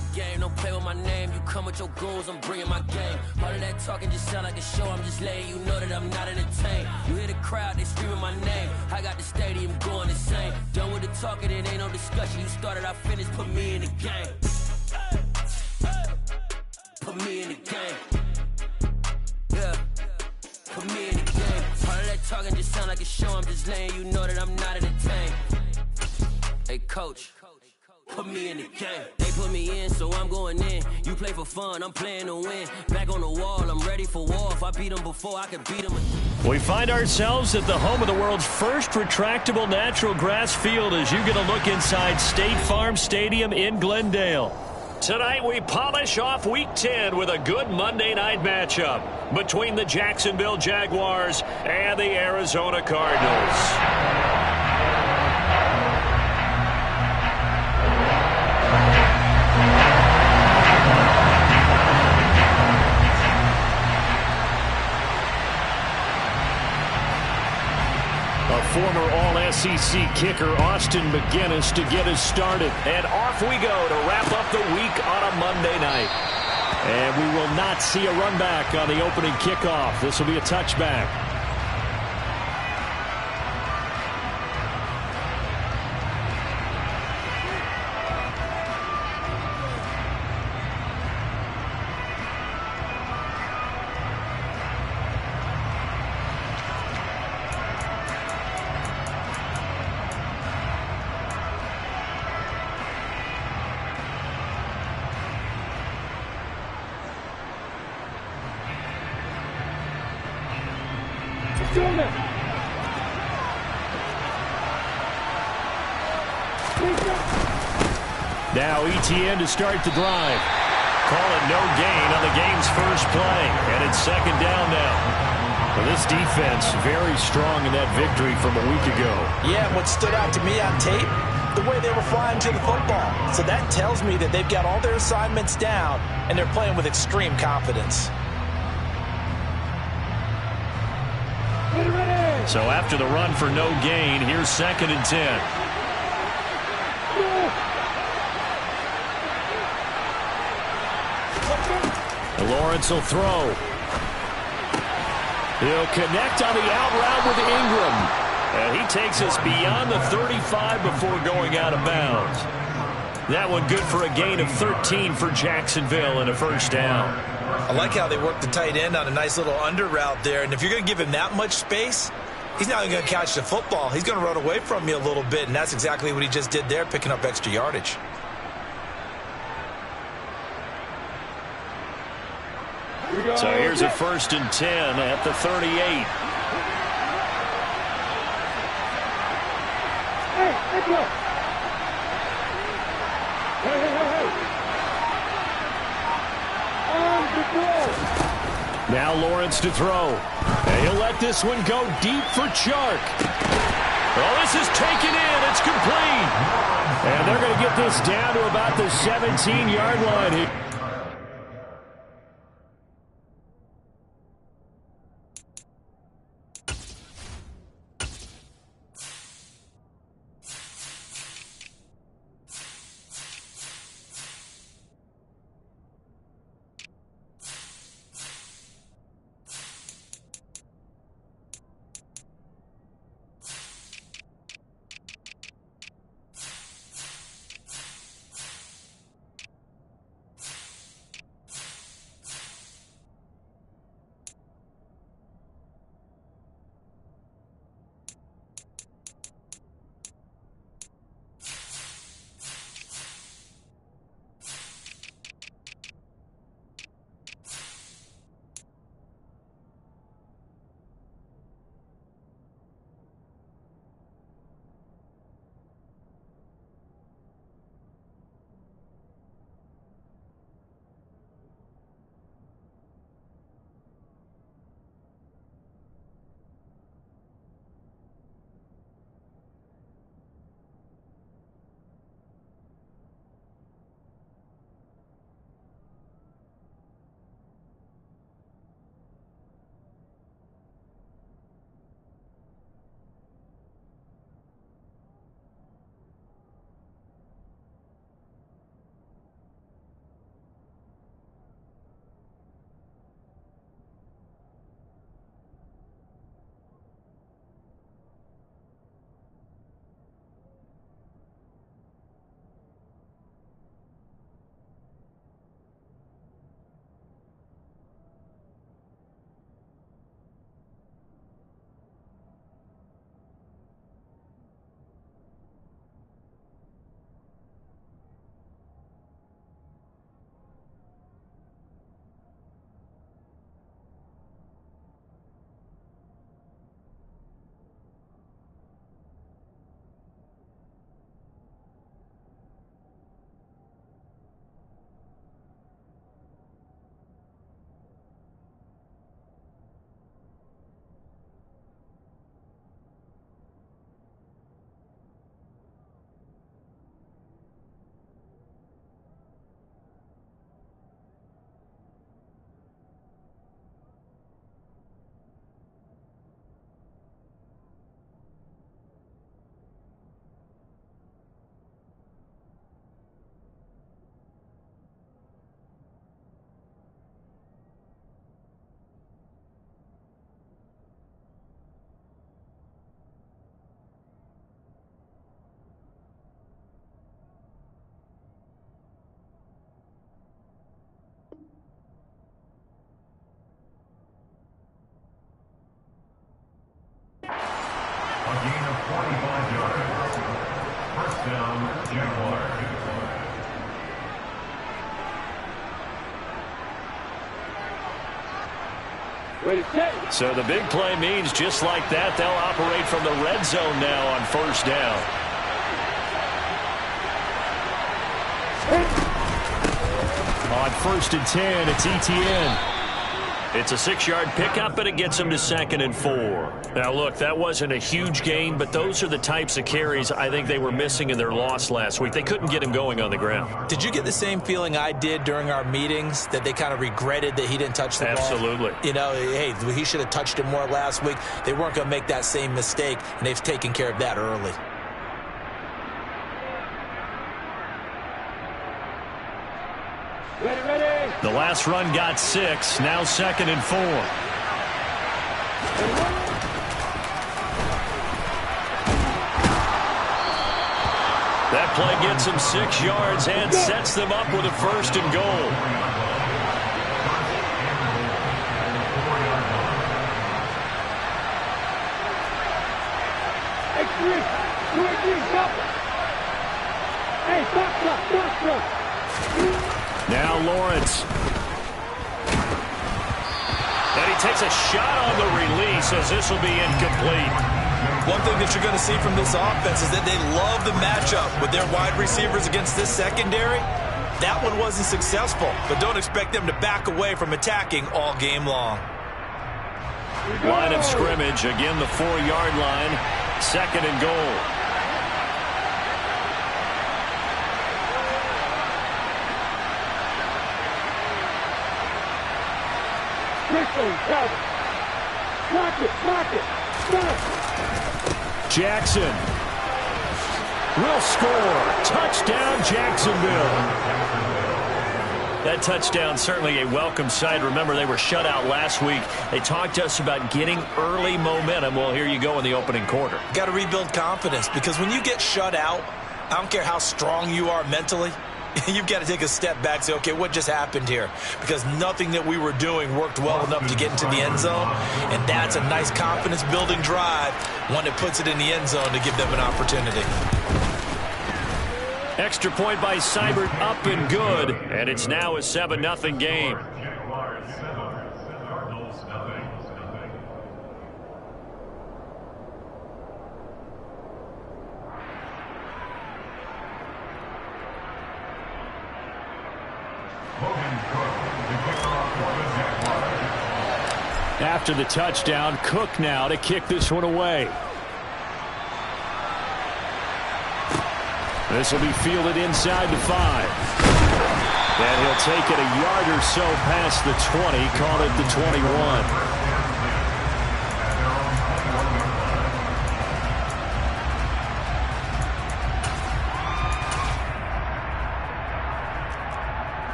the game, don't play with my name. You come with your goons, I'm bringing my game. All of that talking just sound like a show, I'm just letting you know that I'm not entertained. You hear the crowd, they screaming my name. I got the stadium going insane. Done with the talking, it ain't no discussion. You started, I finished, put me in the game. Put me in the game. Yeah. Put me in the game. All of that talking just sound like a show, I'm just letting you know that I'm not entertained. Hey coach, put me in the game. They put me in, so I'm going in. You play for fun, I'm playing to win. Back on the wall, I'm ready for war. If I beat them before, I could beat them. We find ourselves at the home of the world's first retractable natural grass field as you get a look inside State Farm Stadium in Glendale. Tonight we polish off Week 10 with a good Monday night matchup between the Jacksonville Jaguars and the Arizona Cardinals. Former All-SEC kicker Austin McGinnis to get us started. And off we go to wrap up the week on a Monday night. And we will not see a run back on the opening kickoff. This will be a touchback. Now ETN to start the drive. Call it no gain on the game's first play. And it's second down now. Well, this defense very strong in that victory from a week ago. Yeah, what stood out to me on tape, the way they were flying to the football. So that tells me that they've got all their assignments down, and they're playing with extreme confidence. So after the run for no gain, here's 2nd and 10. Lawrence will throw. He'll connect on the out route with Ingram. And he takes us beyond the 35 before going out of bounds. That one good for a gain of 13 for Jacksonville and a first down. I like how they work the tight end on a nice little under route there. And if you're going to give him that much space, he's not going to catch the football. He's going to run away from you a little bit, and that's exactly what he just did there, picking up extra yardage. So here's a 1st and 10 at the 38. Now Lawrence to throw. And he'll let this one go deep for Chark. Well, this is taken in. It's complete. And they're going to get this down to about the 17-yard line here. 25 yards. First down, Jaguars. So the big play means just like that, they'll operate from the red zone now on first down. On 1st and 10, it's Etienne. It's a 6-yard pickup, and it gets him to 2nd and 4. Now, look, that wasn't a huge gain, but those are the types of carries I think they were missing in their loss last week. They couldn't get him going on the ground. Did you get the same feeling I did during our meetings, that they kind of regretted that he didn't touch the ball? Absolutely. You know, hey, he should have touched it more last week. They weren't going to make that same mistake, and they've taken care of that early. The last run got 6, now 2nd and 4. That play gets him 6 yards and sets them up with a 1st and goal. Now Lawrence. And he takes a shot on the release as this will be incomplete. One thing that you're going to see from this offense is that they love the matchup with their wide receivers against this secondary. That one wasn't successful, but don't expect them to back away from attacking all game long. Line of scrimmage, again the 4-yard line, 2nd and goal. Jackson will score. Touchdown, Jacksonville. That touchdown certainly a welcome sight. Remember, they were shut out last week. They talked to us about getting early momentum. Well, here you go in the opening quarter. Got to rebuild confidence, because when you get shut out, I don't care how strong you are mentally, you've got to take a step back and say, okay, what just happened here? Because nothing that we were doing worked well enough to get into the end zone, and that's a nice confidence-building drive, one that puts it in the end zone to give them an opportunity. Extra point by Seibert, up and good, and it's now a 7-0 game. Jaguars 7, Cardinals nothing. After the touchdown, Cook now to kick this one away. This will be fielded inside the 5. And he'll take it a yard or so past the 20, call it the 21.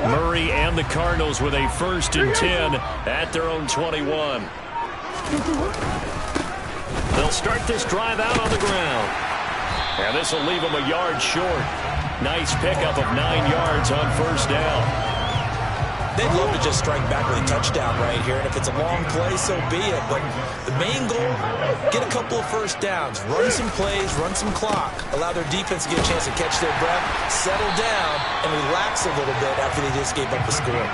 Murray and the Cardinals with a 1st and 10 at their own 21. They'll start this drive out on the ground. And this will leave them a yard short. Nice pickup of 9 yards on 1st down. They'd love to just strike back with a touchdown right here, and if it's a long play, so be it. But the main goal, get a couple of 1st downs, run some plays, run some clock, allow their defense to get a chance to catch their breath, settle down, and relax a little bit after they just gave up the score.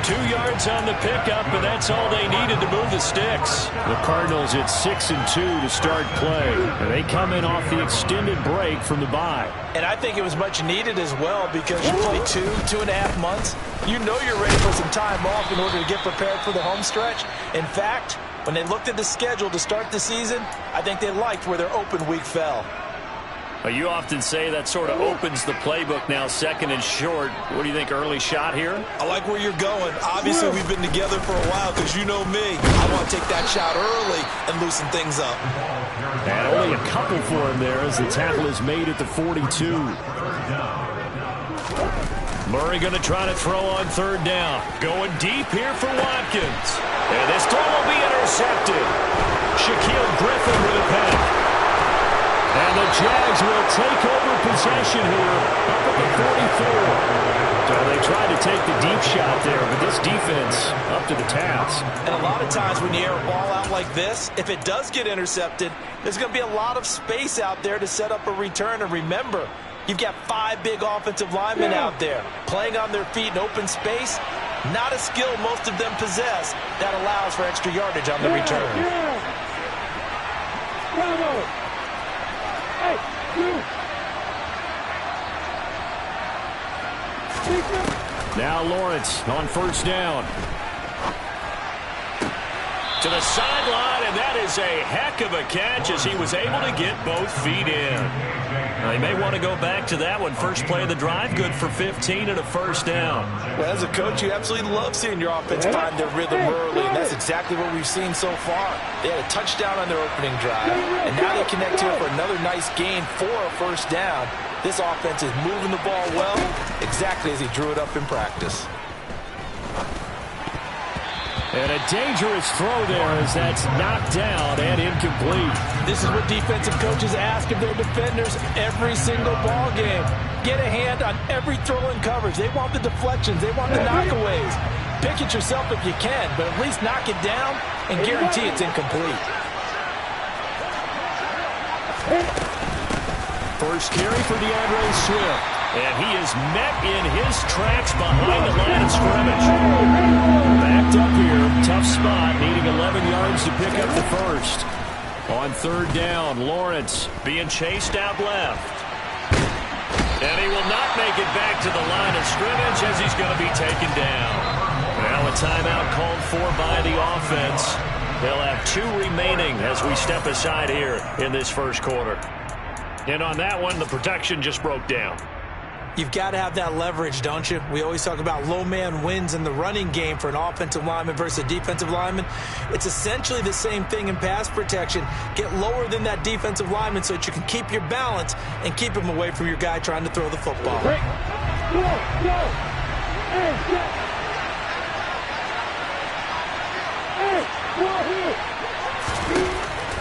2 yards on the pickup, and that's all they needed to move the sticks. The Cardinals at 6-2 to start play, and they come in off the extended break from the bye. And I think it was much needed as well, because you play 2.5 months. You know you're ready for some time off in order to get prepared for the home stretch. In fact, when they looked at the schedule to start the season, I think they liked where their open week fell. Well, you often say that sort of opens the playbook now, 2nd and short. What do you think, early shot here? I like where you're going. Obviously, we've been together for a while, because you know me. I want to take that shot early and loosen things up. And only a couple for him there as the tackle is made at the 42. Murray going to try to throw on third down. Going deep here for Watkins. And this throw will be intercepted. Shaquille Griffin with a pick. And the Jags will take over possession here up at the 44. So they tried to take the deep shot there, but this defense up to the task. And a lot of times when you air a ball out like this, if it does get intercepted, there's going to be a lot of space out there to set up a return. And remember, you've got 5 big offensive linemen out there playing on their feet in open space. Not a skill most of them possess that allows for extra yardage on the return. Bravo! Hey, you! Now Lawrence on first down. To the sideline, and that is a heck of a catch as he was able to get both feet in. Now, he may want to go back to that one. First play of the drive, good for 15 and a first down. Well, as a coach, you absolutely love seeing your offense find their rhythm early, and that's exactly what we've seen so far. They had a touchdown on their opening drive, and now they connect here for another nice gain for a first down. This offense is moving the ball well, exactly as he drew it up in practice. And a dangerous throw there as that's knocked down and incomplete. This is what defensive coaches ask of their defenders every single ball game. Get a hand on every throw in coverage. They want the deflections. They want the knockaways. Pick it yourself if you can, but at least knock it down and guarantee it's incomplete. First carry for DeAndre Swift. And he is met in his tracks behind the line of scrimmage. Backed up here, tough spot, needing 11 yards to pick up the first. On third down, Lawrence being chased out left. And he will not make it back to the line of scrimmage as he's going to be taken down. Now a timeout called for by the offense. They'll have 2 remaining as we step aside here in this first quarter. And on that one, the protection just broke down. You've got to have that leverage, don't you? We always talk about low man wins in the running game for an offensive lineman versus a defensive lineman. It's essentially the same thing in pass protection. Get lower than that defensive lineman so that you can keep your balance and keep him away from your guy trying to throw the football. Break. Go. Hey, get. Hey,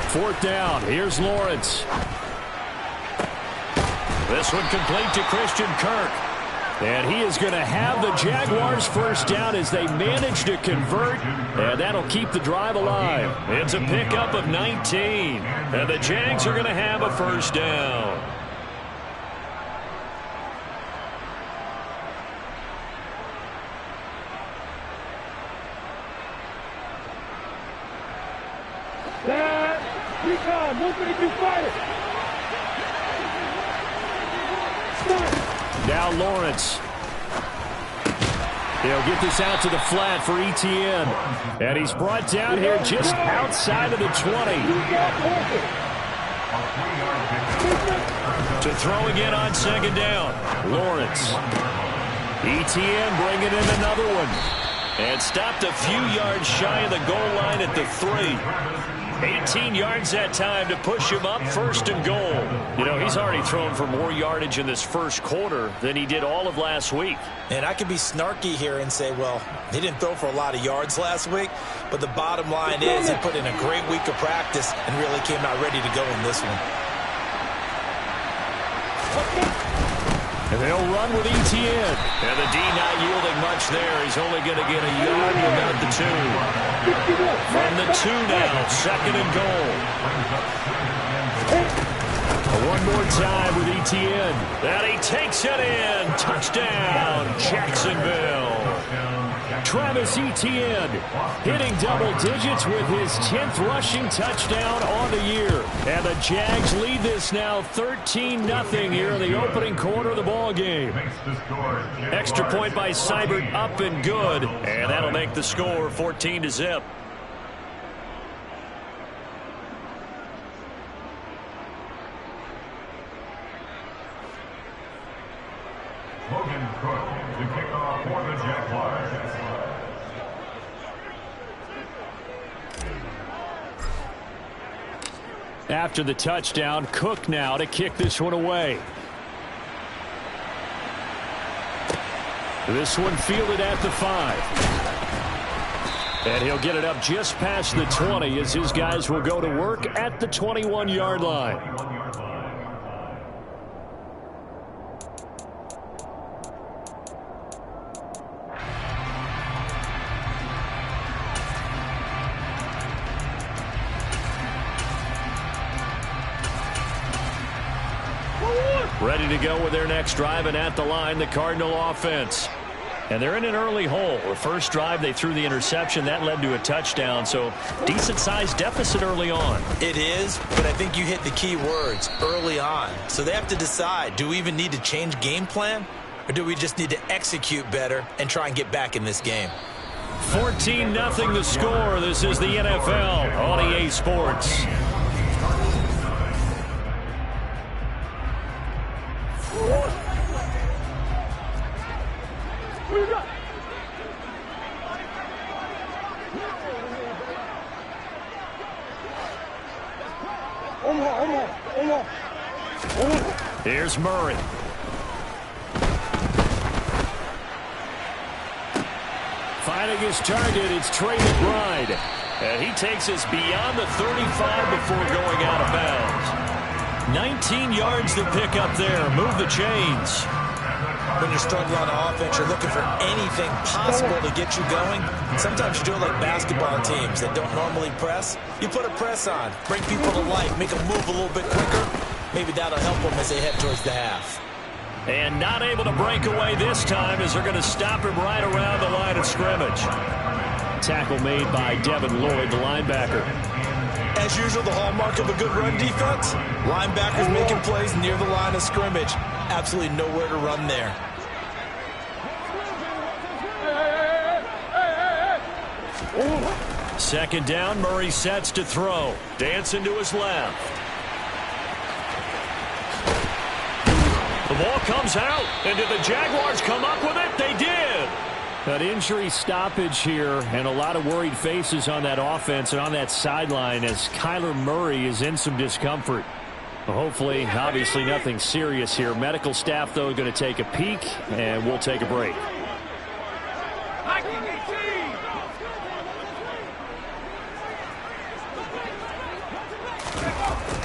Fourth down. Here's Lawrence. This one complete to Christian Kirk. And he is going to have the Jaguars first down as they manage to convert. And that'll keep the drive alive. It's a pickup of 19. And the Jags are going to have a first down. That, recon, 152 fighter. Now Lawrence. He'll get this out to the flat for Etienne. And he's brought down here just outside of the 20. To throw again on second down. Lawrence. Etienne bringing in another one. And stopped a few yards shy of the goal line at the 3. 18 yards that time to push him up first and goal. You know, he's already thrown for more yardage in this first quarter than he did all of last week. And I could be snarky here and say, well, he didn't throw for a lot of yards last week, but the bottom line is he put in a great week of practice and really came out ready to go in this one. And they'll run with Etienne. And the D not yielding much there. He's only going to get a yard to about the 2. From the 2 now, second and goal. One more time with Etienne. And he takes it in. Touchdown, Jacksonville. Travis Etienne hitting double digits with his 10th rushing touchdown on the year. And the Jags lead this now 13-0 here in the opening quarter of the ball game. Extra point by Seibert up and good. And that'll make the score 14-0. Logan Cook to kick off for the Jaguars. After the touchdown, Cook now to kick this one away. This one fielded at the 5. And he'll get it up just past the 20 as his guys will go to work at the 21-yard line. Ready to go with their next drive, and at the line, the Cardinal offense. And they're in an early hole. The first drive, they threw the interception. That led to a touchdown, so decent-sized deficit early on. It is, but I think you hit the key words, early on. So they have to decide, do we even need to change game plan, or do we just need to execute better and try and get back in this game? 14-0 the score. This is the NFL on EA Sports. Here's Murray. Finding his target, it's Trey McBride. And he takes us beyond the 35 before going out of bounds. 19 yards to pick up there. Move the chains. When you're struggling on offense, you're looking for anything possible to get you going. Sometimes you do it like basketball teams that don't normally press. You put a press on, bring people to life, make them move a little bit quicker. Maybe that'll help them as they head towards the half. And not able to break away this time as they're going to stop him right around the line of scrimmage. Tackle made by Devin Lloyd, the linebacker. As usual, the hallmark of a good run defense, linebackers making plays near the line of scrimmage. Absolutely nowhere to run there. Second down, Murray sets to throw. Dancing to his left. The ball comes out, and did the Jaguars come up with it? They did. An injury stoppage here, and a lot of worried faces on that offense and on that sideline as Kyler Murray is in some discomfort. Hopefully, obviously nothing serious here. Medical staff, though, going to take a peek, and we'll take a break.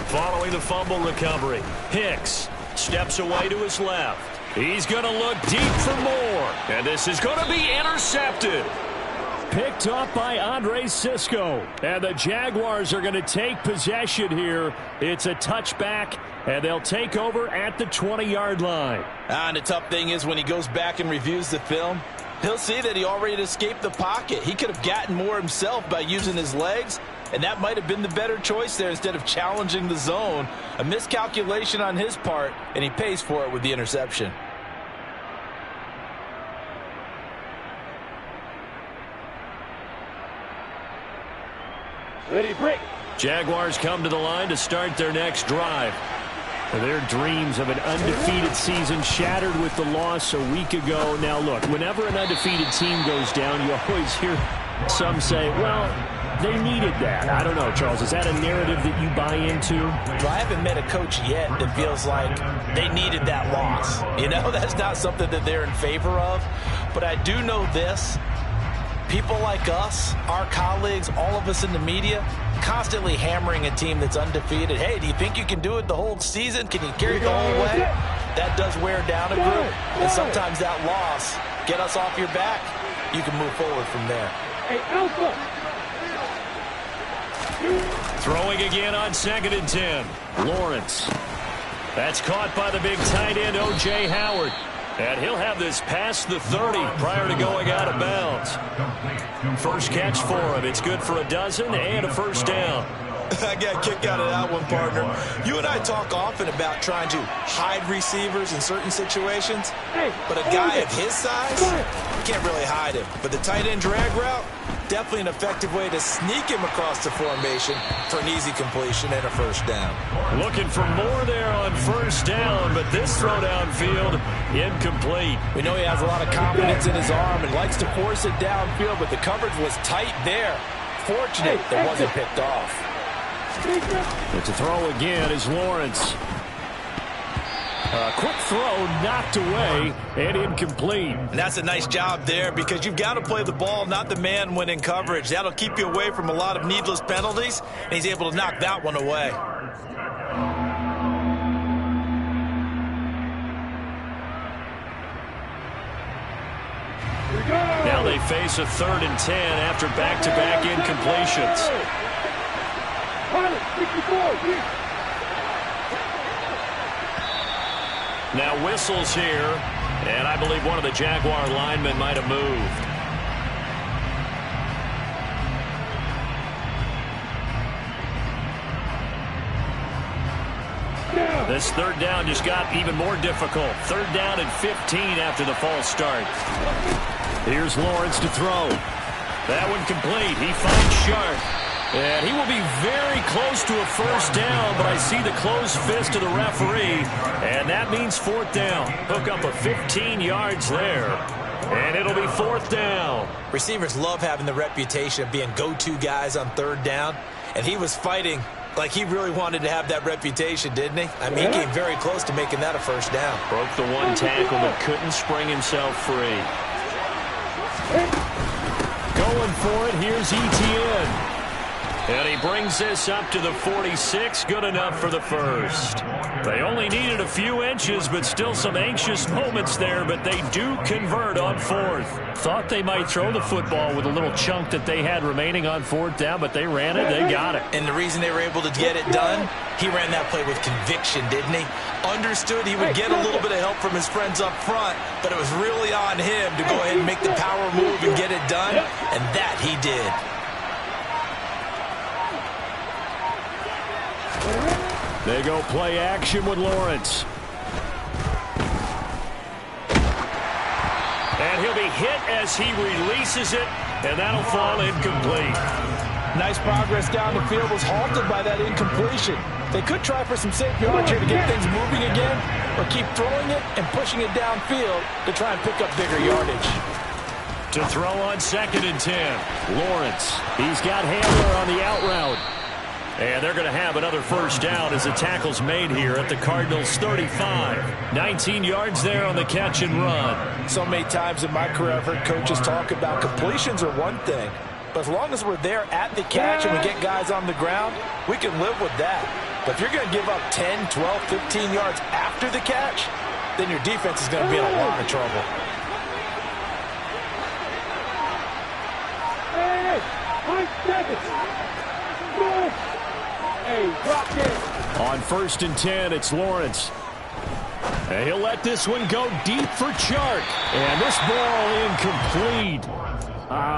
Following the fumble recovery, Hicks steps away to his left. He's going to look deep for more, and this is going to be intercepted. Picked up by Andre Sisco, and the Jaguars are going to take possession here. It's a touchback, and they'll take over at the 20-yard line. And the tough thing is when he goes back and reviews the film, he'll see that he already escaped the pocket. He could have gotten more himself by using his legs, and that might have been the better choice there instead of challenging the zone. A miscalculation on his part, and he pays for it with the interception. Ready, break. Jaguars come to the line to start their next drive. Their dreams of an undefeated season shattered with the loss a week ago. Now, look, whenever an undefeated team goes down, you always hear some say, well, they needed that. I don't know, Charles. Is that a narrative that you buy into? Well, I haven't met a coach yet that feels like they needed that loss. You know, that's not something that they're in favor of. But I do know this. People like us, our colleagues, all of us in the media, constantly hammering a team that's undefeated. Hey, do you think you can do it the whole season? Can you carry it the whole way? That does wear down a group. And sometimes that loss, get us off your back, you can move forward from there. Hey, Alpha. Throwing again on 2nd and 10. Lawrence. That's caught by the big tight end, O.J. Howard. And he'll have this past the 30 prior to going out of bounds. First catch for him. It's good for a dozen and a first down. I got a kick out of that one, partner. You and I talk often about trying to hide receivers in certain situations. But a guy of his size, you can't really hide him. But the tight end drag route, definitely an effective way to sneak him across the formation for an easy completion and a first down. Looking for more there on first down, but this throw downfield, incomplete. We know he has a lot of confidence in his arm and likes to force it downfield, but the coverage was tight there. Fortunate that wasn't picked off. It's a throw again is Lawrence. A quick throw knocked away and incomplete. And that's a nice job there because you've got to play the ball, not the man when in coverage. That'll keep you away from a lot of needless penalties, and he's able to knock that one away. Now they face a 3rd and 10 after back-to-back incompletions. Now whistles here, and I believe one of the Jaguar linemen might have moved. This 3rd down just got even more difficult. 3rd down and 15 after the false start. Here's Lawrence to throw. That one complete. He finds Sharp. And he will be very close to a 1st down, but I see the closed fist of the referee, and that means 4th down. Hook up a 15 yards there, and it'll be 4th down. Receivers love having the reputation of being go-to guys on 3rd down, and he was fighting like he really wanted to have that reputation, didn't he? I mean, he came very close to making that a 1st down. Broke the one tackle but couldn't spring himself free. Going for it, here's Etienne. And he brings this up to the 46, good enough for the 1st. They only needed a few inches, but still some anxious moments there, but they do convert on 4th. Thought they might throw the football with a little chunk that they had remaining on 4th down, but they ran it, they got it. And the reason they were able to get it done, he ran that play with conviction, didn't he? Understood he would get a little bit of help from his friends up front, but it was really on him to go ahead and make the power move and get it done, and that he did. They go play action with Lawrence. And he'll be hit as he releases it, and that'll fall incomplete. Nice progress down the field, was halted by that incompletion. They could try for some safe yards here to get things moving again, or keep throwing it and pushing it downfield to try and pick up bigger yardage. To throw on 2nd and 10. Lawrence, he's got Hamler on the out route. And they're going to have another 1st down as the tackle's made here at the Cardinals' 35. 19 yards there on the catch and run. So many times in my career I've heard coaches talk about completions are one thing, but as long as we're there at the catch and we get guys on the ground, we can live with that. But if you're going to give up 10, 12, 15 yards after the catch, then your defense is going to be in a lot of trouble. Hey, 5 seconds. Hey, drop it. On 1st and 10, it's Lawrence. And he'll let this one go deep for Chark. And this ball incomplete.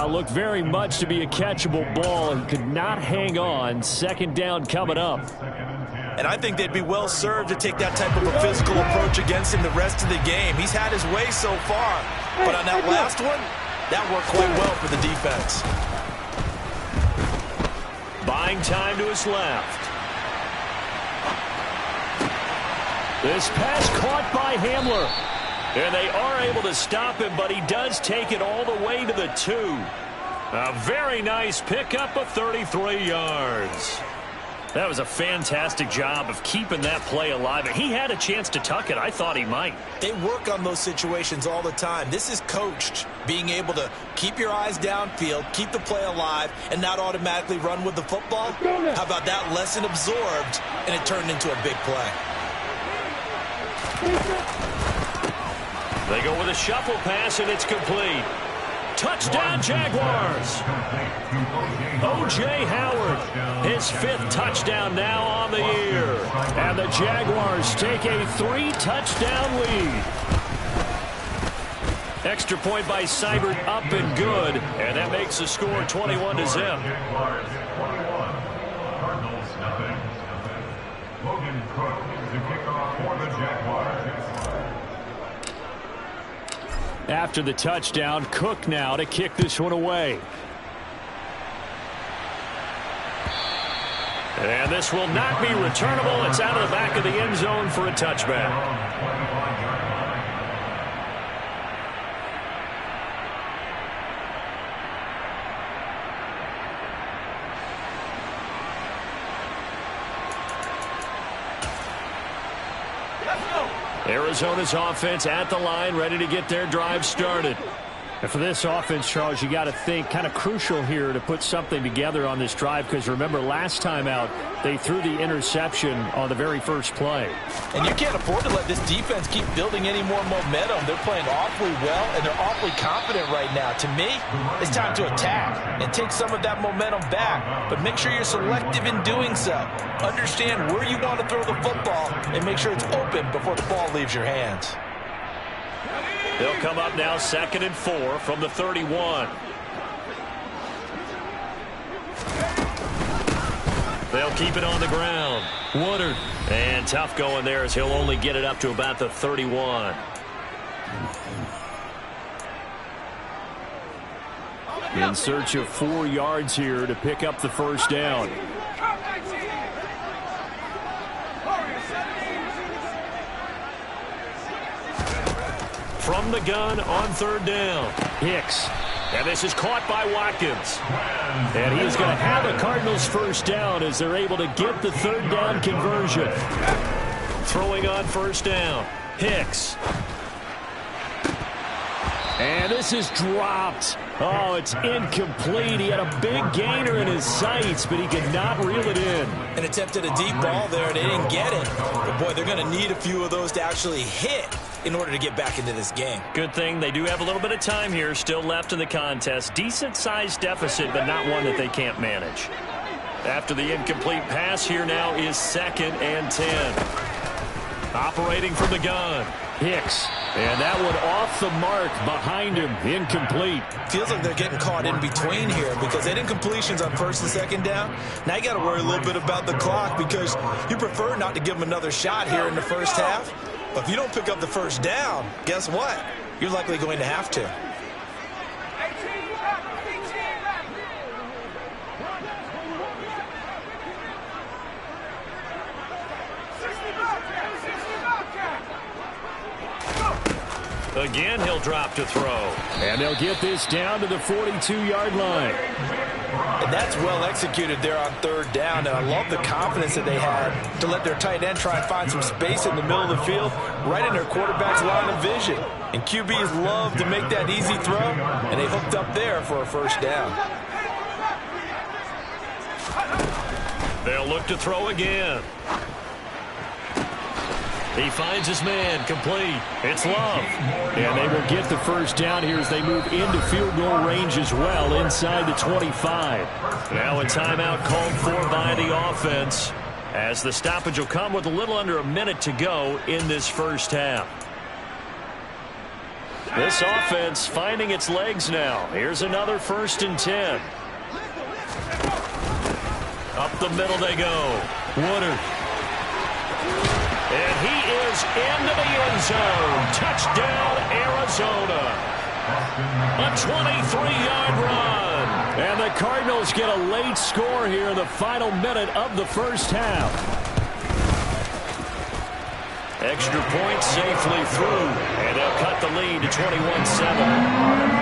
Looked very much to be a catchable ball and could not hang on. 2nd down coming up. And I think they'd be well served to take that type of a physical approach against him the rest of the game. He's had his way so far. But on that last one, that worked quite well for the defense. Buying time to his left. This pass caught by Hamler. And they are able to stop him, but he does take it all the way to the 2. A very nice pickup of 33 yards. That was a fantastic job of keeping that play alive. And he had a chance to tuck it. I thought he might. They work on those situations all the time. This is coached, being able to keep your eyes downfield, keep the play alive, and not automatically run with the football. How about that lesson absorbed, and it turned into a big play? They go with a shuffle pass, and it's complete. Touchdown, Jaguars. O.J. Howard, his 5th touchdown now on the year. And the Jaguars take a 3-touchdown lead. Extra point by Seibert up and good. And that makes the score 21-0. Cardinals nothing. Logan Cook to kick off for the Jaguars. After the touchdown, Cook now to kick this one away. And this will not be returnable. It's out of the back of the end zone for a touchback. Arizona's offense at the line, ready to get their drive started. And for this offense, Charles, you got to think kind of crucial here to put something together on this drive, because remember last time out they threw the interception on the very first play. And you can't afford to let this defense keep building any more momentum. They're playing awfully well, and they're awfully confident right now. To me, it's time to attack and take some of that momentum back, but make sure you're selective in doing so. Understand where you want to throw the football and make sure it's open before the ball leaves your hands. They'll come up now 2nd and 4 from the 31. They'll keep it on the ground. Woodard. And tough going there as he'll only get it up to about the 31. In search of 4 yards here to pick up the first down. From the gun on 3rd down. Hicks. And this is caught by Watkins. And he is going to have a Cardinals first down as they're able to get the 3rd down conversion. Throwing on 1st down. Hicks. And this is dropped. Oh, it's incomplete. He had a big gainer in his sights, but he could not reel it in. And attempted a deep ball there, and they didn't get it. But, boy, they're going to need a few of those to actually hit in order to get back into this game. Good thing they do have a little bit of time here still left in the contest. Decent-sized deficit, but not one that they can't manage. After the incomplete pass, here now is 2nd and 10. Operating from the gun. Hicks. And that one off the mark behind him. Incomplete. Feels like they're getting caught in between here because they didn't completions on 1st and 2nd down. Now you got to worry a little bit about the clock because you prefer not to give them another shot here in the first half. But if you don't pick up the first down, guess what? You're likely going to have to. Again, he'll drop to throw. And they'll get this down to the 42-yard line. And that's well executed there on 3rd down. And I love the confidence that they had to let their tight end try and find some space in the middle of the field, right in their quarterback's line of vision. And QBs love to make that easy throw, and they hooked up there for a first down. They'll look to throw again. He finds his man, complete. It's Love. And they will get the first down here as they move into field goal range as well, inside the 25. Now a timeout called for by the offense, as the stoppage will come with a little under a minute to go in this first half. This offense finding its legs now. Here's another 1st and 10. Up the middle they go. Woodard. And he is into the end zone. Touchdown, Arizona. A 23-yard run. And the Cardinals get a late score here in the final minute of the first half. Extra point safely through. And they'll cut the lead to 21-7.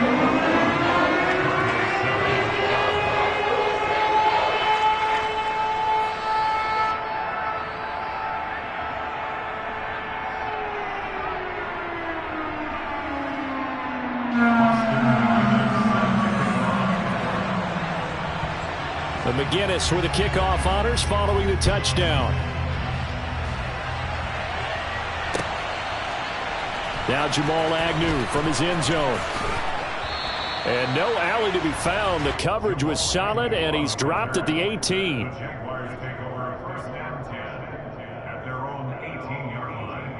McGinnis with the kickoff honors following the touchdown. Now Jamal Agnew from his end zone. And no alley to be found. The coverage was solid, and he's dropped at the 18. Jaguars take over 1st and 10 at their own 18-yard line.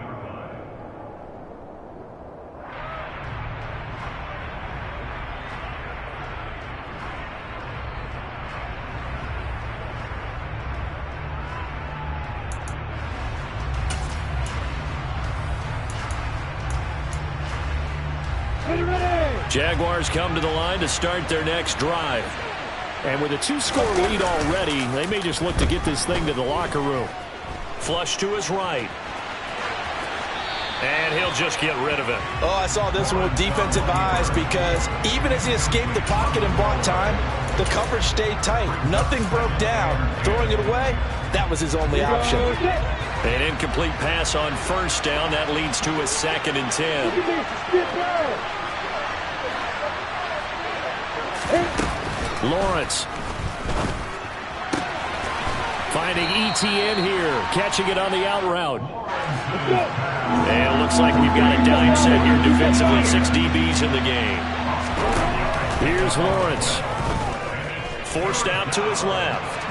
Jaguars come to the line to start their next drive. And with a 2-score lead already, they may just look to get this thing to the locker room. Flush to his right. And he'll just get rid of it. Oh, I saw this one with defensive eyes because even as he escaped the pocket and bought time, the coverage stayed tight. Nothing broke down. Throwing it away, that was his only option. An incomplete pass on first down. That leads to a 2nd and 10. Lawrence. Finding ETN here. Catching it on the out route. And it looks like we've got a dime set here defensively. 6 DBs in the game. Here's Lawrence. Forced out to his left.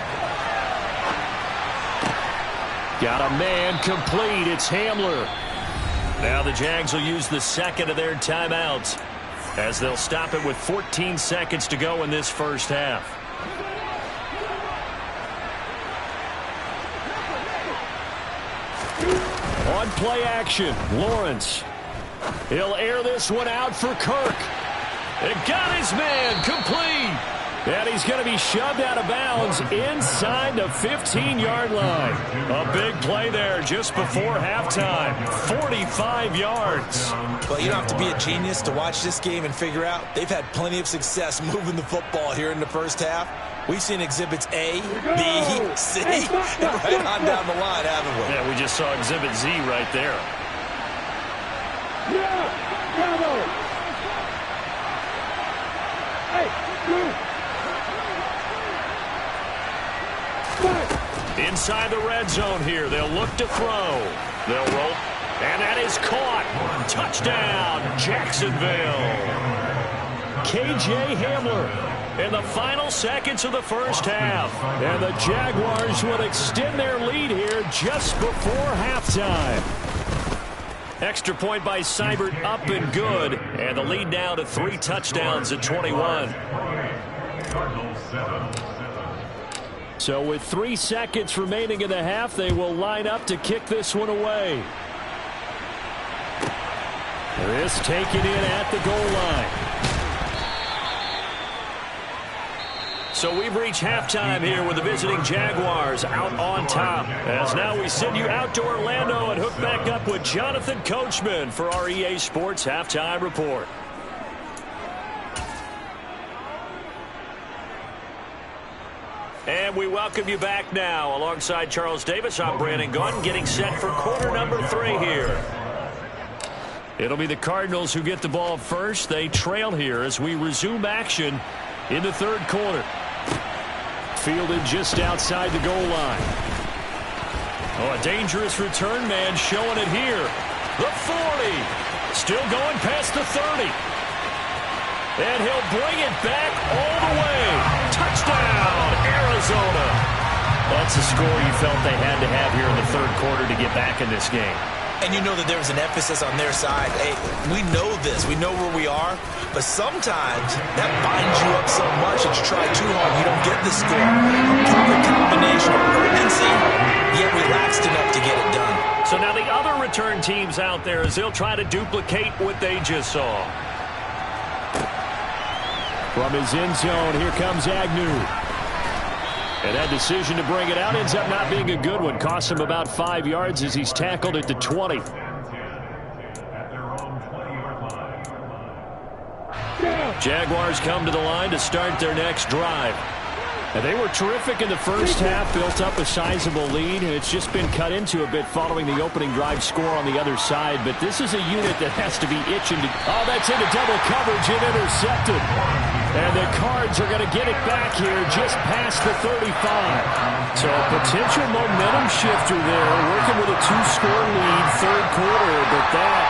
Got a man complete. It's Hamler. Now the Jags will use the 2nd of their timeouts as they'll stop it with 14 seconds to go in this first half. On play action, Lawrence. He'll air this one out for Kirk. It got his man complete. And he's going to be shoved out of bounds inside the 15-yard line. A big play there just before halftime. 45 yards. Well, you don't have to be a genius to watch this game and figure out they've had plenty of success moving the football here in the first half. We've seen exhibits A, B, C, and right on down the line, haven't we? Yeah, we just saw exhibit Z right there. Yeah, bravo. Hey, inside the red zone here. They'll look to throw. They'll roll. And that is caught. Touchdown, Jacksonville. KJ Hamler in the final seconds of the first half. And the Jaguars will extend their lead here just before halftime. Extra point by Seibert up and good. And the lead now to 3 touchdowns at 21. So with 3 seconds remaining in the half, they will line up to kick this one away. This taken in at the goal line. So we've reached halftime here with the visiting Jaguars out on top. As now we send you out to Orlando and hook back up with Jonathan Coachman for our EA Sports Halftime Report. And we welcome you back now. Alongside Charles Davis, I'm Brandon Gaudin, getting set for quarter number 3 here. It'll be the Cardinals who get the ball first. They trail here as we resume action in the third quarter. Fielded just outside the goal line. Oh, a dangerous return man showing it here. The 40. Still going past the 30. And he'll bring it back all the way. Touchdown, Arizona. That's a score you felt they had to have here in the third quarter to get back in this game. And you know that there was an emphasis on their side. Hey, we know this. We know where we are. But sometimes that binds you up so much that you try too hard. You don't get the score. A perfect combination of urgency, yet relaxed enough to get it done. So now the other return teams out there as they'll try to duplicate what they just saw. From his end zone, here comes Agnew. And that decision to bring it out ends up not being a good one. Costs him about 5 yards as he's tackled at the 20. Jaguars come to the line to start their next drive. And they were terrific in the first half, built up a sizable lead, and it's just been cut into a bit following the opening drive score on the other side. But this is a unit that has to be itching to... Oh, that's into double coverage and intercepted. And the Cards are going to get it back here just past the 35. So a potential momentum shifter there, working with a 2-score lead, third quarter, but that,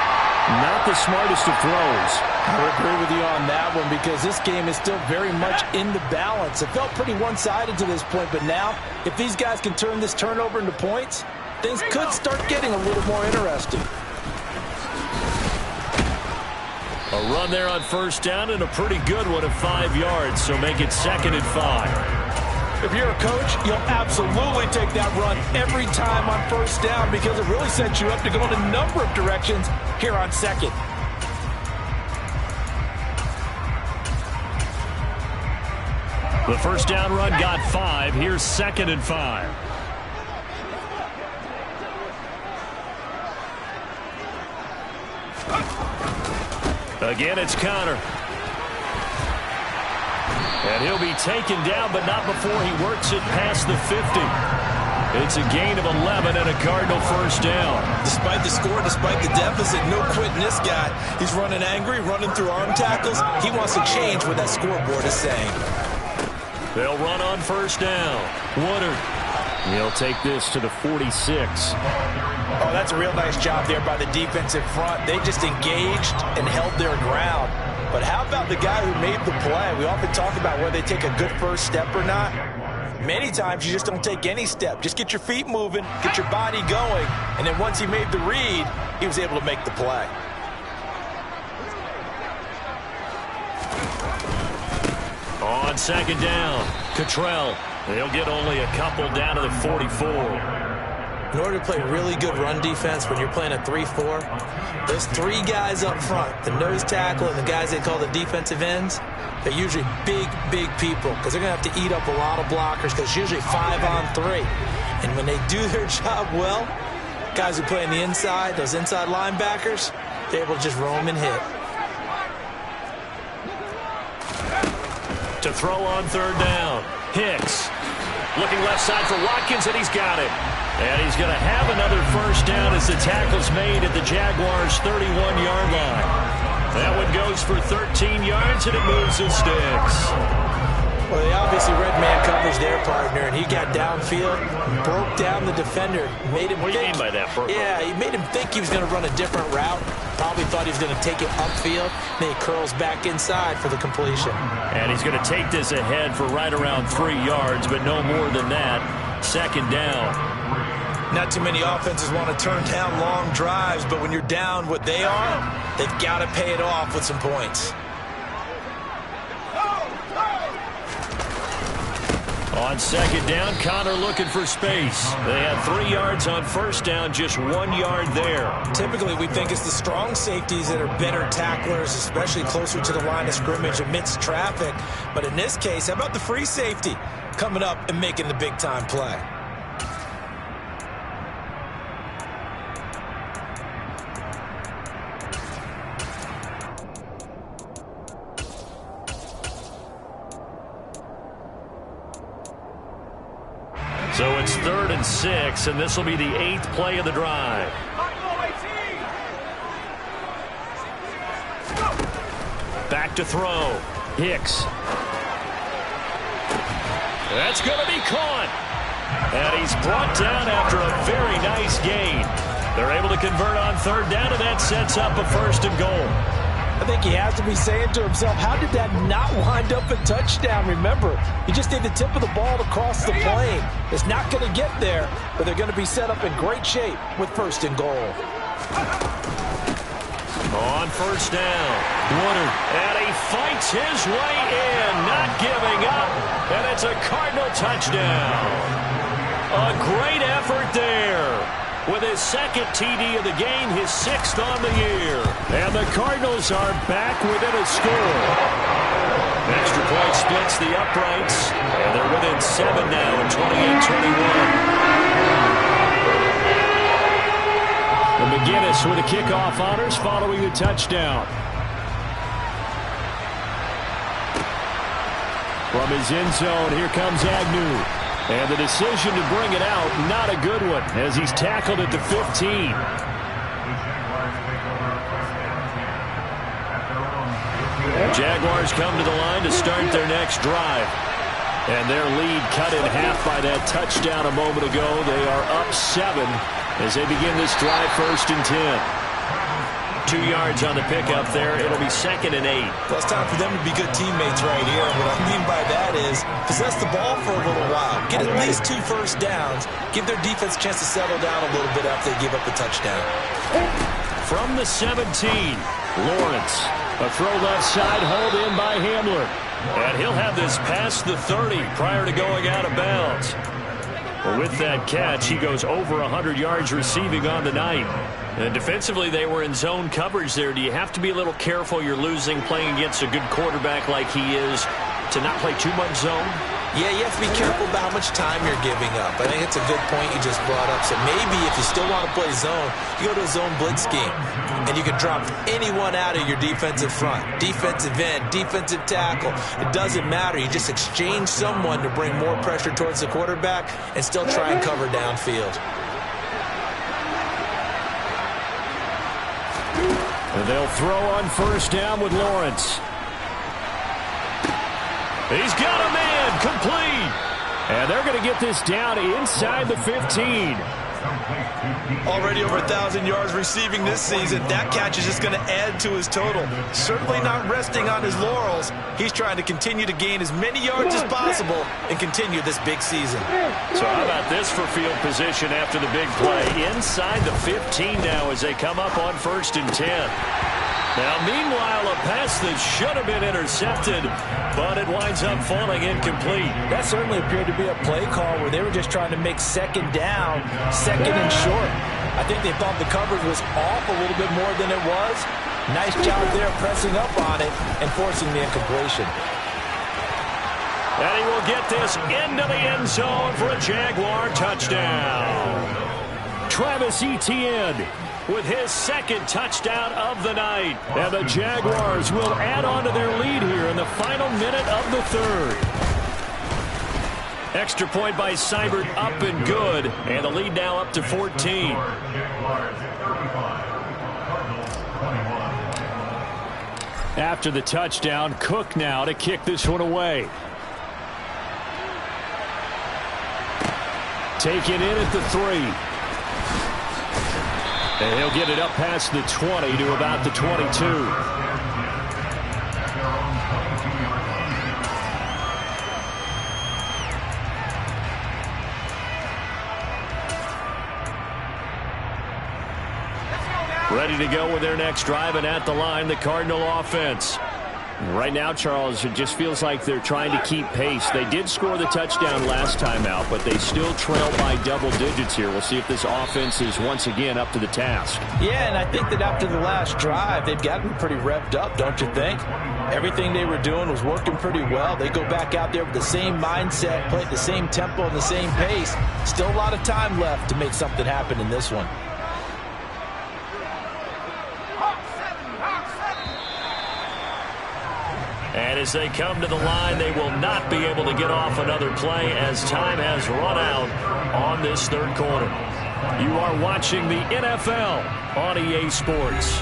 not the smartest of throws. I agree with you on that one because this game is still very much in the balance. It felt pretty one-sided to this point, but now, if these guys can turn this turnover into points, things could start getting a little more interesting. A run there on first down and a pretty good one of 5 yards, so make it 2nd and 5. If you're a coach, you'll absolutely take that run every time on first down because it really sets you up to go in a number of directions here on second. The first down run got 5. Here's 2nd and 5. Again, it's Connor. And he'll be taken down, but not before he works it past the 50. It's a gain of 11 and a Cardinal first down. Despite the score, despite the deficit, no quitting this guy. He's running angry, running through arm tackles. He wants to change what that scoreboard is saying. They'll run on first down. Woodard. He'll take this to the 46. Oh, that's a real nice job there by the defensive front. They just engaged and held their ground. But how about the guy who made the play? We often talk about whether they take a good first step or not. Many times you just don't take any step. Just get your feet moving, get your body going, and then once he made the read, he was able to make the play. On second down, Cottrell. They'll get only a couple down to the 44. In order to play really good run defense when you're playing a 3-4, those three guys up front, the nose tackle and the guys they call the defensive ends, they're usually big, big people because they're going to have to eat up a lot of blockers because it's usually 5-on-3. And when they do their job well, guys who play on the inside, those inside linebackers, they're able to just roam and hit. To throw on third down, Hicks. Looking left side for Watkins, and he's got it. And he's going to have another first down as the tackle's made at the Jaguars' 31-yard line. That one goes for 13 yards, and it moves the sticks. Well, they obviously read man coverage their partner, and he got downfield, broke down the defender, made him What do you mean by that, Burke? Yeah, he made him think he was going to run a different route. Probably thought he was going to take it upfield. Then he curls back inside for the completion. And he's going to take this ahead for right around 3 yards, but no more than that. Second down. Not too many offenses want to turn down long drives, but when you're down what they are, they've got to pay it off with some points. On second down, Connor looking for space. They had 3 yards on first down, just 1 yard there. Typically, we think it's the strong safeties that are better tacklers, especially closer to the line of scrimmage amidst traffic. But in this case, how about the free safety coming up and making the big-time play? So it's 3rd and 6, and this will be the 8th play of the drive. Back to throw. Hicks. That's going to be caught. And he's brought down after a very nice gain. They're able to convert on third down, and that sets up a 1st and goal. I think he has to be saying to himself, how did that not wind up a touchdown? Remember, he just did the tip of the ball across the plane. It's not going to get there, but they're going to be set up in great shape with 1st and goal. On first down, Woodard, and he fights his way in, not giving up, and it's a Cardinal touchdown. A great effort there. With his 2nd TD of the game, his 6th on the year. And the Cardinals are back within a score. Extra point splits the uprights, and they're within 7 now at 28-21. And McGinnis with the kickoff honors following the touchdown. From his end zone, here comes Agnew. And the decision to bring it out, not a good one, as he's tackled at the 15. Jaguars come to the line to start their next drive. And their lead cut in half by that touchdown a moment ago. They are up 7 as they begin this drive 1st and 10. 2 yards on the pickup there. It'll be 2nd and 8. Well, it's time for them to be good teammates right here. What I mean by that is possess the ball for a little while. Get at least 2 first downs. Give their defense a chance to settle down a little bit after they give up a touchdown. From the 17, Lawrence. A throw left side, hauled in by Hamler. And he'll have this past the 30 prior to going out of bounds. Well, with that catch, he goes over 100 yards receiving on the night. And defensively, they were in zone coverage there. Do you have to be a little careful? You're losing playing against a good quarterback like he is to not play too much zone? Yeah, you have to be careful about how much time you're giving up. I think it's a good point you just brought up. So maybe if you still want to play zone, you go to a zone blitz scheme. And you can drop anyone out of your defensive front. Defensive end, defensive tackle. It doesn't matter. You just exchange someone to bring more pressure towards the quarterback and still try and cover downfield. And they'll throw on first down with Lawrence. He's got a man, complete. And they're going to get this down inside the 15. Already over 1,000 yards receiving this season. That catch is just going to add to his total. Certainly not resting on his laurels. He's trying to continue to gain as many yards as possible and continue this big season. So how about this for field position after the big play? Inside the 15 now as they come up on 1st and 10. Now, meanwhile, a pass that should have been intercepted, but it winds up falling incomplete. That certainly appeared to be a play call where they were just trying to make second down, second and short. I think they thought the coverage was off a little bit more than it was. Nice job there pressing up on it and forcing the incompletion. And he will get this into the end zone for a Jaguar touchdown. Travis Etienne with his second touchdown of the night. And the Jaguars will add on to their lead here in the final minute of the third. Extra point by Seibert up and good. And the lead now up to 14. After the touchdown, Cook now to kick this one away. Taken in at the 3. And he'll get it up past the 20 to about the 22. Ready to go with their next drive, and at the line, the Cardinal offense. Right now, Charles, it just feels like they're trying to keep pace. They did score the touchdown last time out, but they still trail by double digits here. We'll see if this offense is once again up to the task. Yeah, and I think that after the last drive, they've got to be pretty revved up, don't you think? Everything they were doing was working pretty well. They go back out there with the same mindset, play at the same tempo and the same pace. Still a lot of time left to make something happen in this one. And as they come to the line, they will not be able to get off another play as time has run out on this third quarter. You are watching the NFL on EA Sports.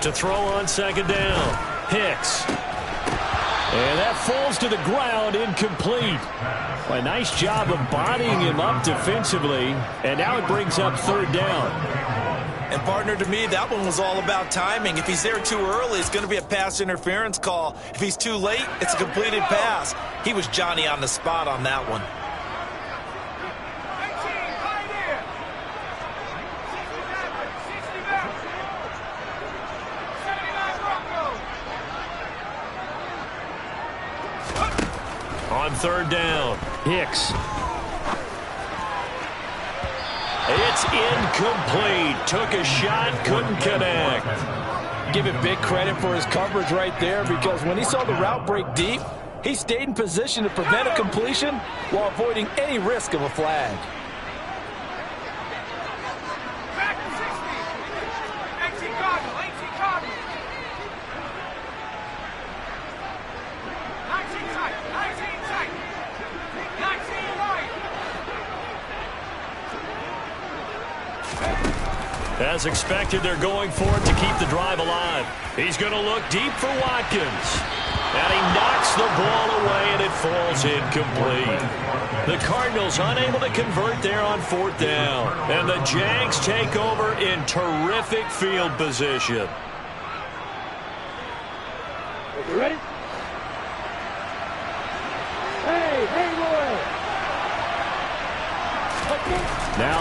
To throw on second down, Hicks. And that falls to the ground, incomplete. A nice job of bodying him up defensively, and now it brings up third down. And partner, to me, that one was all about timing. If he's there too early, it's going to be a pass interference call. If he's too late, it's a completed pass. He was Johnny on the spot on that one. On third down, Hicks. It's incomplete. Took a shot, couldn't connect. Give it big credit for his coverage right there, because when he saw the route break deep, he stayed in position to prevent a completion while avoiding any risk of a flag. As expected, they're going for it to keep the drive alive. He's going to look deep for Watkins. And he knocks the ball away, and it falls incomplete. The Cardinals unable to convert there on fourth down. And the Jags take over in terrific field position. You ready? Hey, boy!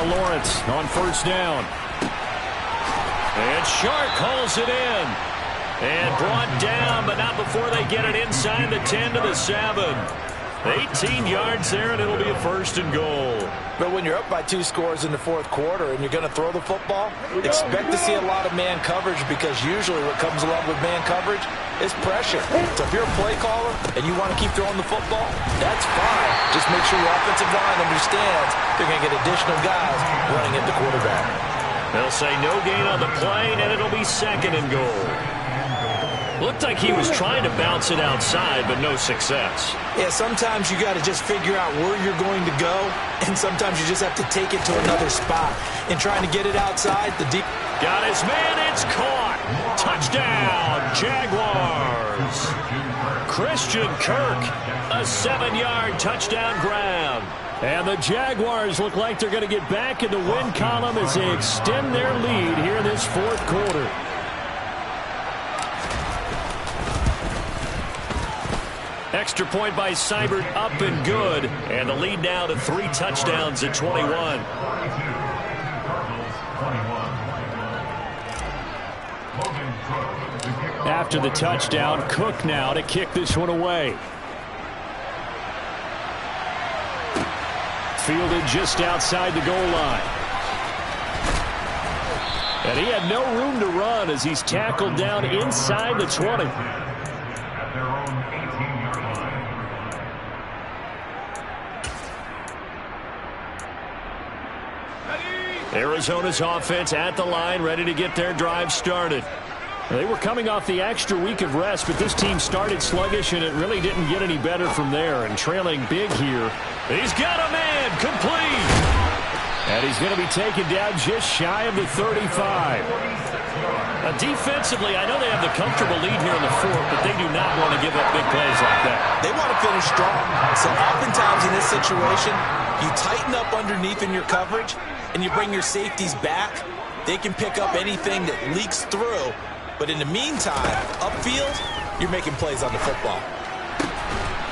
Lawrence on first down. And Shark hauls it in. And brought down, but not before they get it inside the 10 to the 7. 18 yards there, and it'll be a first and goal. But when you're up by 2 scores in the fourth quarter and you're going to throw the football, expect to see a lot of man coverage, because usually what comes along with man coverage is pressure. So if you're a play caller and you want to keep throwing the football, that's fine. Just make sure your offensive line understands they're going to get additional guys running at the quarterback. They'll say no gain on the play, and it'll be second and goal. Looked like he was trying to bounce it outside, but no success. Yeah, sometimes you got to just figure out where you're going to go, and sometimes you just have to take it to another spot. In trying to get it outside, the deep... Got his man, it's caught. Touchdown, Jaguars. Christian Kirk, a 7-yard touchdown grab. And the Jaguars look like they're going to get back in the win column as they extend their lead here in this fourth quarter. Extra point by Seibert, up and good. And the lead now to 3 touchdowns at 21. After the touchdown, Cook now to kick this one away. Fielded just outside the goal line. And he had no room to run as he's tackled down inside the 20. Arizona's offense at the line, ready to get their drive started. They were coming off the extra week of rest, but this team started sluggish, and it really didn't get any better from there. And trailing big here. He's got a man, complete. And he's going to be taken down just shy of the 35. Defensively, I know they have the comfortable lead here in the fourth, but they do not want to give up big plays like that. They want to finish strong. So oftentimes in this situation, you tighten up underneath in your coverage, and you bring your safeties back. They can pick up anything that leaks through. But in the meantime, upfield, you're making plays on the football.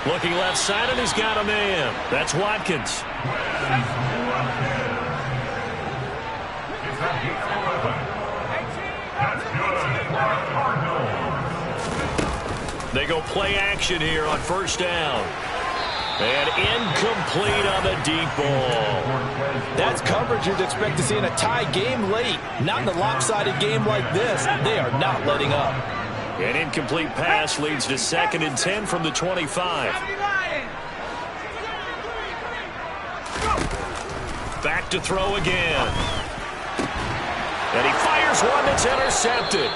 Looking left side, and he's got a man. That's Watkins. They go play action here on first down. And incomplete on the deep ball. That's coverage you'd expect to see in a tie game late. Not in a lopsided game like this. They are not letting up. An incomplete pass leads to 2nd and 10 from the 25. Back to throw again. And he fires one that's intercepted.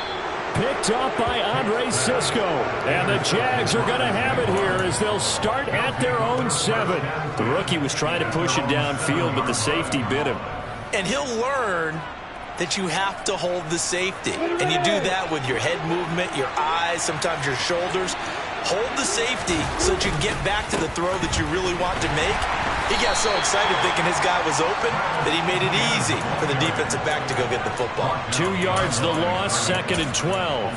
Picked up by Andre Cisco. And the Jags are going to have it here as they'll start at their own 7. The rookie was trying to push it downfield, but the safety bit him. And he'll learn that you have to hold the safety. And you do that with your head movement, your eyes, sometimes your shoulders. Hold the safety so that you can get back to the throw that you really want to make. He got so excited thinking his guy was open that he made it easy for the defensive back to go get the football. 2 yards the loss, 2nd and 12.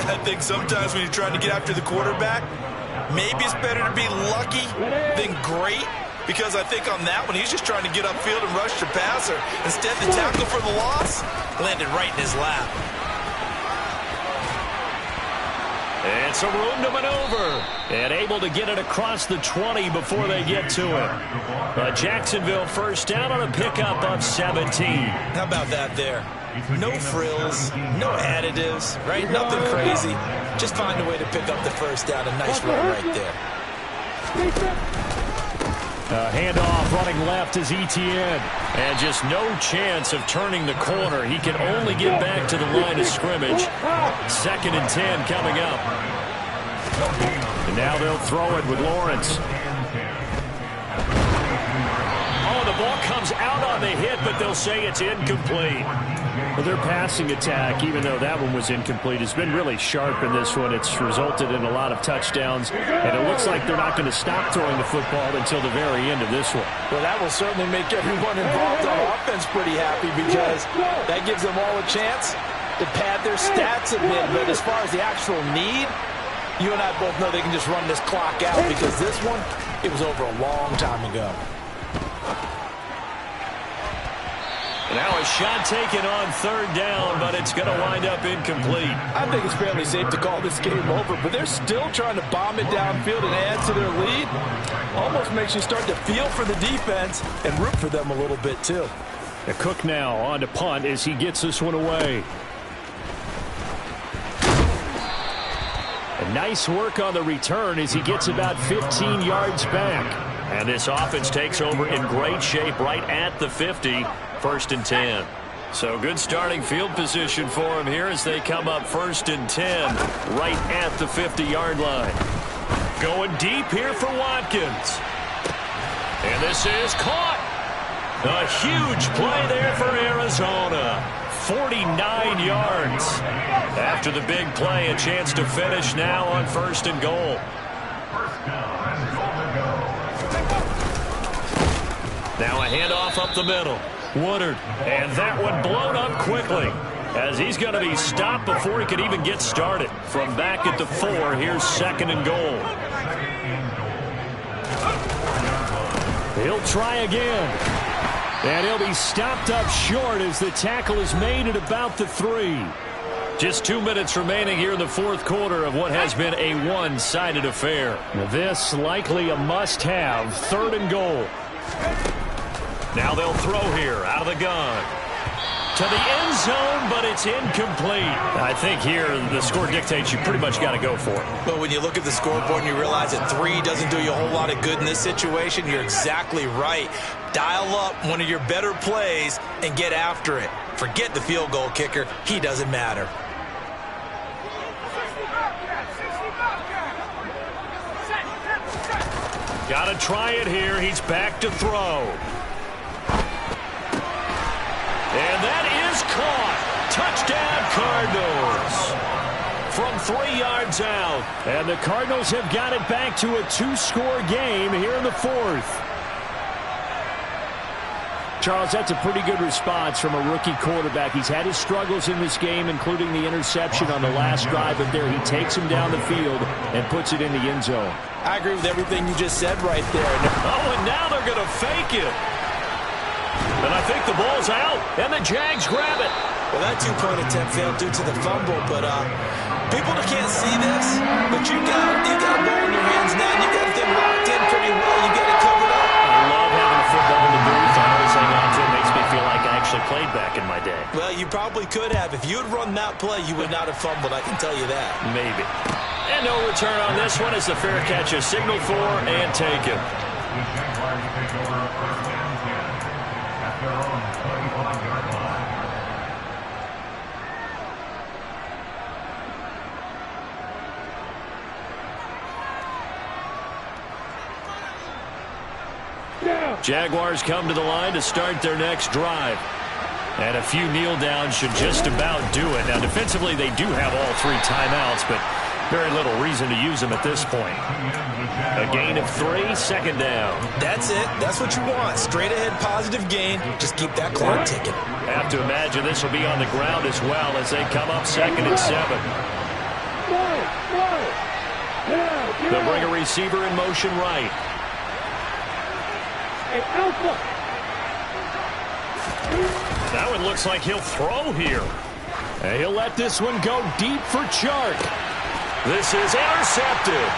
I think sometimes when you're trying to get after the quarterback, maybe it's better to be lucky than great. Because I think on that one, he's just trying to get upfield and rush your passer. Instead, the tackle for the loss landed right in his lap. And some room to maneuver. And able to get it across the 20 before they get to it. Jacksonville first down on a pickup of 17. How about that there? No frills, no additives, right? Nothing crazy. Just find a way to pick up the first down. A nice run right there. Handoff running left is Etienne. And just no chance of turning the corner. He can only get back to the line of scrimmage. 2nd and 10 coming up. And now they'll throw it with Lawrence. Oh, the ball comes out on the hit, but they'll say it's incomplete. Well, their passing attack, even though that one was incomplete, has been really sharp in this one. It's resulted in a lot of touchdowns, and it looks like they're not going to stop throwing the football until the very end of this one. Well, that will certainly make everyone involved on offense pretty happy because that gives them all a chance to pad their stats a bit. But as far as the actual need, you and I both know they can just run this clock out because this one, it was over a long time ago. Now a shot taken on third down, but it's going to wind up incomplete. I think it's fairly safe to call this game over, but they're still trying to bomb it downfield and add to their lead. Almost makes you start to feel for the defense and root for them a little bit too. The Cook now on to punt as he gets this one away. A nice work on the return as he gets about 15 yards back. And this offense takes over in great shape right at the 50, 1st and 10. So good starting field position for him here as they come up 1st and 10 right at the 50-yard line. Going deep here for Watkins. And this is caught. A huge play there for Arizona. 49 yards. After the big play, a chance to finish now on 1st and goal. Now a handoff up the middle. Woodard. And that one blown up quickly as he's going to be stopped before he could even get started. From back at the 4, here's 2nd and goal. He'll try again. And he'll be stopped up short as the tackle is made at about the 3. Just 2 minutes remaining here in the 4th quarter of what has been a one-sided affair. This likely a must-have. 3rd and goal. Now they'll throw here out of the gun. To the end zone, but it's incomplete. I think here the score dictates you pretty much got to go for it. But when you look at the scoreboard and you realize that 3 doesn't do you a whole lot of good in this situation, you're exactly right. Dial up one of your better plays and get after it. Forget the field goal kicker. He doesn't matter. Got to try it here. He's back to throw. And that is caught. Touchdown, Cardinals. From 3 yards out. And the Cardinals have got it back to a 2-score game here in the 4th. Charles, that's a pretty good response from a rookie quarterback. He's had his struggles in this game, including the interception on the last drive, but there he takes him down the field and puts it in the end zone. I agree with everything you just said right there. Oh, and now they're going to fake it. And I think the ball's out, and the Jags grab it. Well, that 2-point attempt failed due to the fumble, but people can't see this, but you got a ball in your hands now, and you got them locked in pretty well. You got it covered up. I love having a football in the booth. I always hang on to it. Makes me feel like I actually played back in my day. Well, you probably could have. If you had run that play, you would not have fumbled. I can tell you that. Maybe. And no return on this one as the fair catch is signaled for and taken. The Jaguars take over 1st and 10 at their own 35-yard line. Jaguars come to the line to start their next drive. And a few kneel downs should just about do it. Now, defensively, they do have all 3 timeouts, but very little reason to use them at this point. A gain of 3, 2nd down. That's it. That's what you want. Straight ahead positive gain. Just keep that clock ticking. Have to imagine this will be on the ground as well as they come up 2nd and 7. They'll bring a receiver in motion right. That one looks like he'll throw here. And he'll let this one go deep for Chark. This is intercepted.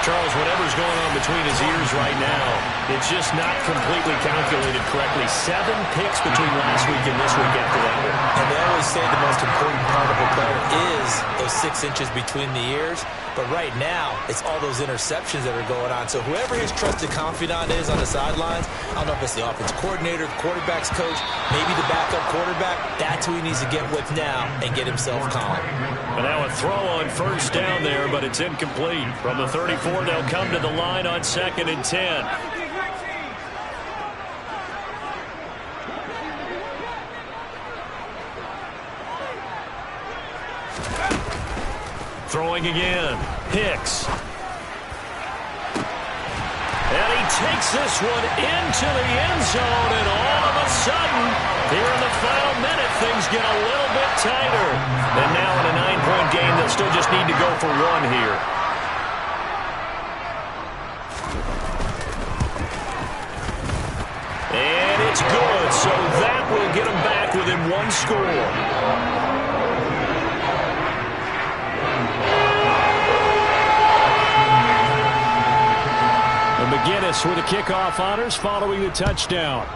Charles, whatever's going on between his ears right now, it's just not completely calculated correctly. 7 picks between last week and this week after that one. And they always say the most important part of a player is those 6 inches between the ears. But right now, it's all those interceptions that are going on. So whoever his trusted confidant is on the sidelines, I don't know if it's the offense coordinator, the quarterback's coach, maybe the backup quarterback, that's who he needs to get with now and get himself calm. And now a throw on 1st down there, but it's incomplete. From the 34, they'll come to the line on 2nd and 10. Throwing again. Hicks. And he takes this one into the end zone, and all of a sudden, here in the final minute, things get a little bit tighter. And now in a 9-point game, they'll still just need to go for 1 here. one score. McGinnis with the kickoff honors following the touchdown.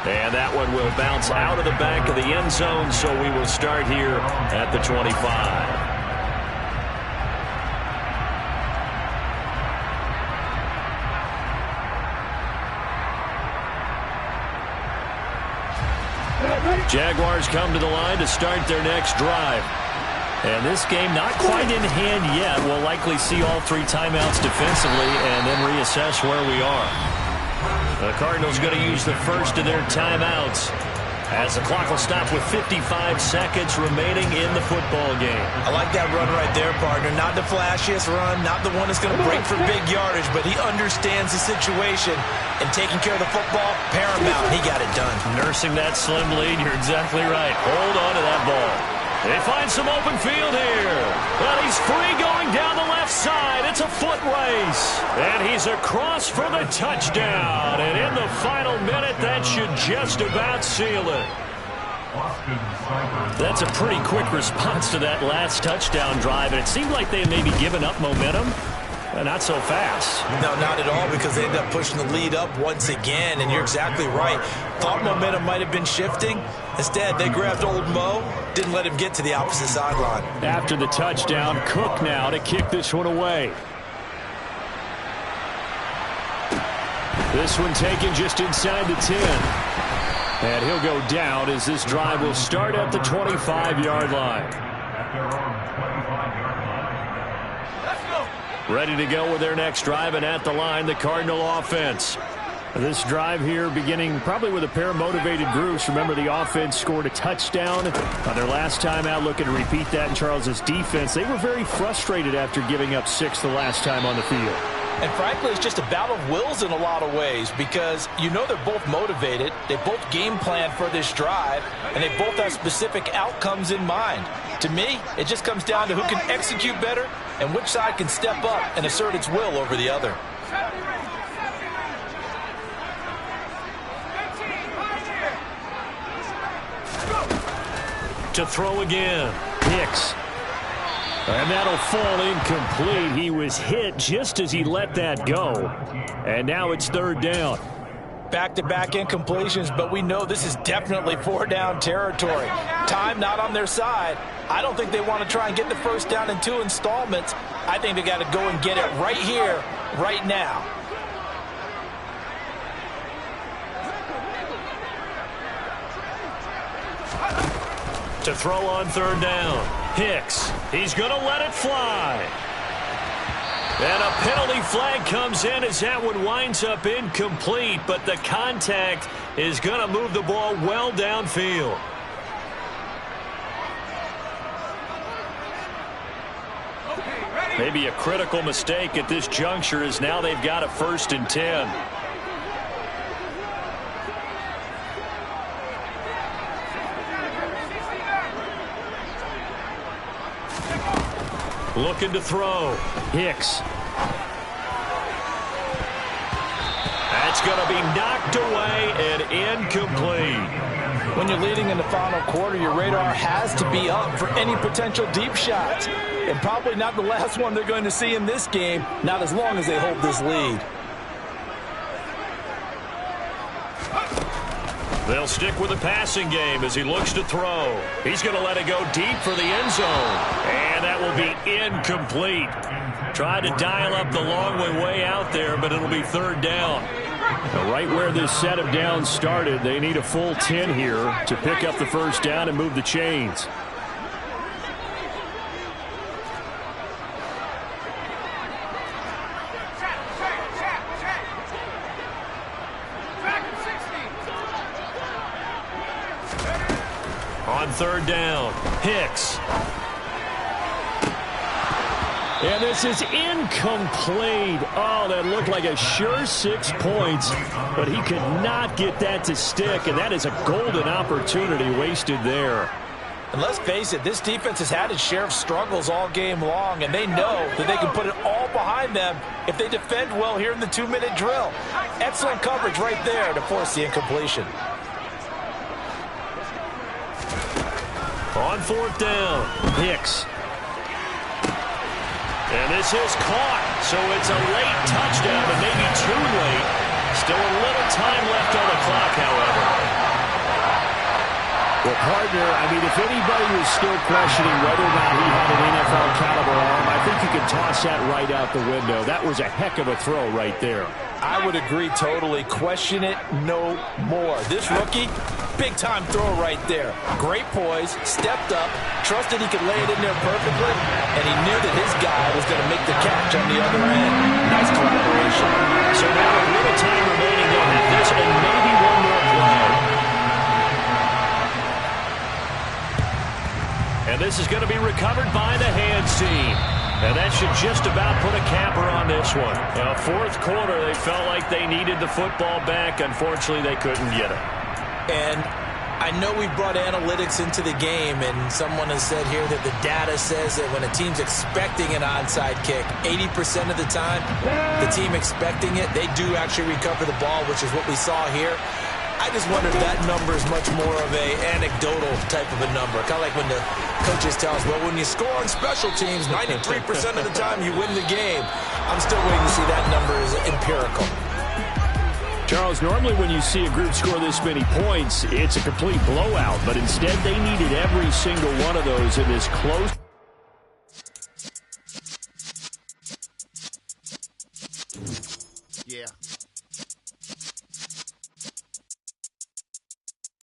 And that one will bounce out of the back of the end zone, so we will start here at the 25. Jaguars come to the line to start their next drive. And this game not quite in hand yet. We'll likely see all three timeouts defensively and then reassess where we are. The Cardinals going to use the first of their timeouts as the clock will stop with 55 seconds remaining in the football game. I like that run right there, partner. Not the flashiest run, not the one that's going to break for big yardage, but he understands the situation, and taking care of the football, paramount. He got it done. Nursing that slim lead, you're exactly right. Hold on to that ball. They find some open field here. But he's free going down the left side. It's a foot race. And he's across for the touchdown. And in the final minute, that should just about seal it. That's a pretty quick response to that last touchdown drive. And it seemed like they had maybe given up momentum. Not so fast. No, not at all, because they ended up pushing the lead up once again, and you're exactly right. Thought momentum might have been shifting. Instead, they grabbed old Mo, didn't let him get to the opposite sideline. After the touchdown, Cook now to kick this one away. This one taken just inside the 10. And he'll go down as this drive will start at the 25-yard line. Ready to go with their next drive, and at the line, the Cardinal offense. This drive here beginning probably with a pair of motivated groups. Remember, the offense scored a touchdown on their last time out, looking to repeat that in Charles's defense. They were very frustrated after giving up 6 the last time on the field. And frankly, it's just a battle of wills in a lot of ways, because you know they're both motivated. They both game plan for this drive, and they both have specific outcomes in mind. To me, it just comes down to who can execute better and which side can step up and assert its will over the other. To throw again, Hicks. And that'll fall incomplete. He was hit just as he let that go. And now it's third down. Back-to-back incompletions, but we know this is definitely four-down territory. Time not on their side. I don't think they want to try and get the first down in 2 installments. I think they got to go and get it right here, right now. To throw on third down, Hicks. He's going to let it fly. And a penalty flag comes in as that one winds up incomplete, but the contact is going to move the ball well downfield. Maybe a critical mistake at this juncture, as now they've got a 1st and 10. Looking to throw. Hicks. That's going to be knocked away and incomplete. When you're leading in the final quarter, your radar has to be up for any potential deep shots. And probably not the last one they're going to see in this game, not as long as they hold this lead. They'll stick with the passing game as he looks to throw. He's going to let it go deep for the end zone. And that will be incomplete. Tried to dial up the long way out there, but it'll be third down. Now, right where this set of downs started, they need a full 10 here to pick up the first down and move the chains. On third down, Hicks. And this is incomplete. Oh, that looked like a sure 6 points, but he could not get that to stick, and that is a golden opportunity wasted there. And let's face it, this defense has had its share of struggles all game long, and they know that they can put it all behind them if they defend well here in the 2-minute drill. Excellent coverage right there to force the incompletion. On 4th down, Hicks. And this is caught, so it's a late touchdown, but maybe too late. Still a little time left on the clock, however. Well, partner, I mean, if anybody was still questioning whether or not he had an NFL caliber arm, I think you can toss that right out the window. That was a heck of a throw right there. I would agree totally. Question it no more. This rookie, big-time throw right there. Great poise, stepped up, trusted he could lay it in there perfectly, and he knew that his guy was going to make the catch on the other end. Nice collaboration. So now a little time remaining. They'll have this and maybe one more play. And this is going to be recovered by the hands team. And that should just about put a capper on this one. Now, 4th quarter, they felt like they needed the football back. Unfortunately, they couldn't get it. And I know we brought analytics into the game, and someone has said here that the data says that when a team's expecting an onside kick, 80% of the time, the team expecting it, they do actually recover the ball, which is what we saw here. I just wonder if that number is much more of a anecdotal type of a number. Kind of like when the coaches tell us, well, when you score on special teams, 93% of the time you win the game. I'm still waiting to see that number is empirical. Charles, normally when you see a group score this many points, it's a complete blowout. But instead, they needed every single one of those in this close